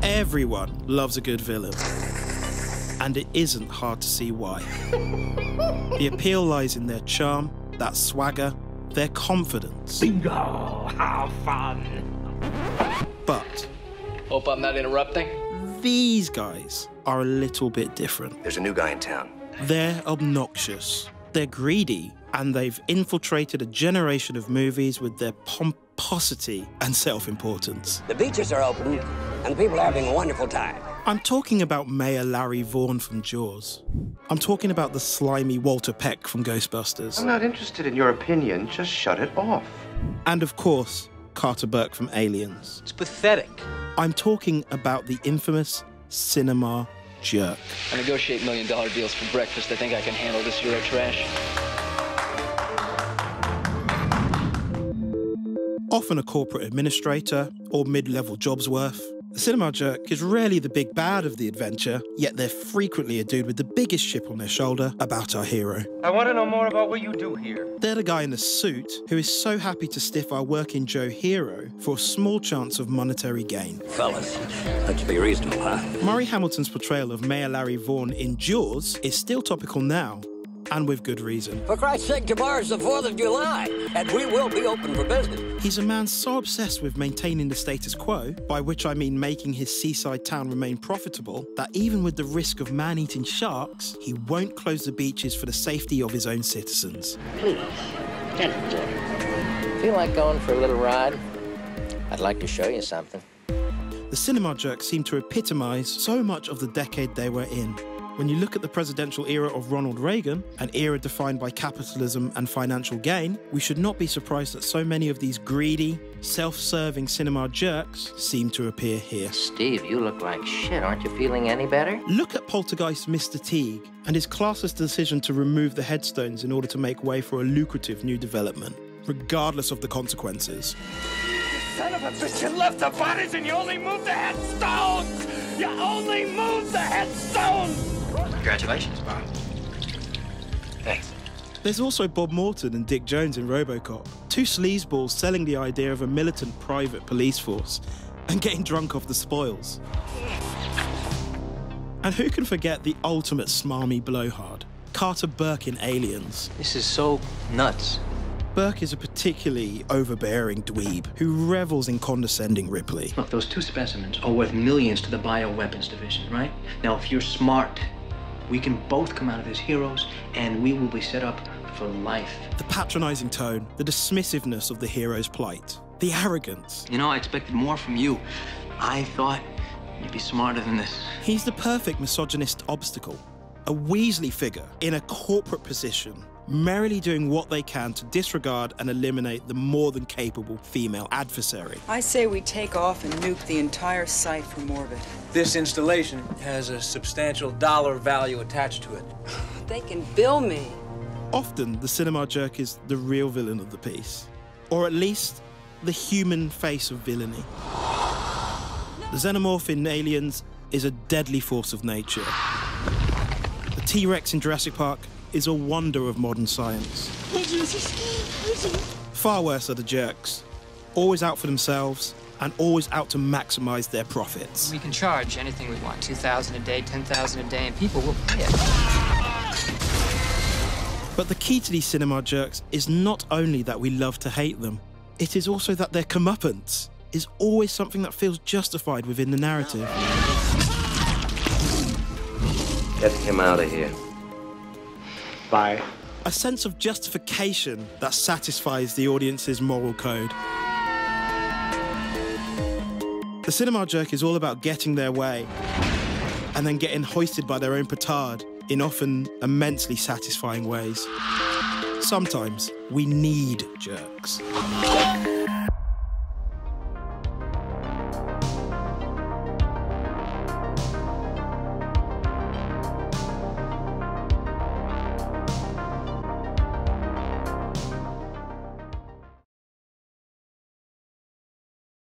Everyone loves a good villain. And it isn't hard to see why. The appeal lies in their charm, that swagger, their confidence. Bingo! How fun! But hope I'm not interrupting. These guys are a little bit different. There's a new guy in town. They're obnoxious, they're greedy, and they've infiltrated a generation of movies with their pomposity and self-importance. The beaches are open, and people are having a wonderful time. I'm talking about Mayor Larry Vaughn from Jaws. I'm talking about the slimy Walter Peck from Ghostbusters. I'm not interested in your opinion, just shut it off. And of course, Carter Burke from Aliens. It's pathetic. I'm talking about the infamous cinema jerk. I negotiate $1 million deals for breakfast. I think I can handle this Euro trash. Often a corporate administrator or mid-level jobs worth, the cinema jerk is rarely the big bad of the adventure, yet they're frequently a dude with the biggest chip on their shoulder about our hero. I want to know more about what you do here. They're the guy in the suit who is so happy to stiff our working Joe hero for a small chance of monetary gain. Fellas, let's be reasonable, huh? Murray Hamilton's portrayal of Mayor Larry Vaughn in Jaws is still topical now, and with good reason. For Christ's sake, tomorrow's the 4th of July, and we will be open for business. He's a man so obsessed with maintaining the status quo, by which I mean making his seaside town remain profitable, that even with the risk of man-eating sharks, he won't close the beaches for the safety of his own citizens. Please, gentlemen. Feel like going for a little ride? I'd like to show you something. The cinema jerks seem to epitomise so much of the decade they were in. When you look at the presidential era of Ronald Reagan, an era defined by capitalism and financial gain, we should not be surprised that so many of these greedy, self-serving cinema jerks seem to appear here. Steve, you look like shit. Aren't you feeling any better? Look at Poltergeist Mr. Teague and his classist decision to remove the headstones in order to make way for a lucrative new development, regardless of the consequences. Son of a bitch, you left the bodies and you only moved the headstones! You only moved the headstones! Congratulations, Bob. Thanks. There's also Bob Morton and Dick Jones in Robocop, two sleazeballs selling the idea of a militant private police force and getting drunk off the spoils. And who can forget the ultimate smarmy blowhard, Carter Burke in Aliens. This is so nuts. Burke is a particularly overbearing dweeb who revels in condescending Ripley. Look, those two specimens are worth millions to the bioweapons division, right? Now, if you're smart, we can both come out of as heroes, and we will be set up for life. The patronising tone, the dismissiveness of the hero's plight, the arrogance. You know, I expected more from you. I thought you'd be smarter than this. He's the perfect misogynist obstacle, a Weasley figure in a corporate position, merrily doing what they can to disregard and eliminate the more than capable female adversary. I say we take off and nuke the entire site from orbit. This installation has a substantial dollar value attached to it. They can bill me. Often, the cinema jerk is the real villain of the piece, or at least the human face of villainy. The xenomorph in Aliens is a deadly force of nature. The T-Rex in Jurassic Park is a wonder of modern science. Far worse are the jerks, always out for themselves and always out to maximize their profits. We can charge anything we want, $2,000 a day, $10,000 a day, and people will pay it. But the key to these cinema jerks is not only that we love to hate them, it is also that their comeuppance is always something that feels justified within the narrative. Get him out of here. Bye. A sense of justification that satisfies the audience's moral code. The cinema jerk is all about getting their way and then getting hoisted by their own petard in often immensely satisfying ways. Sometimes we need jerks.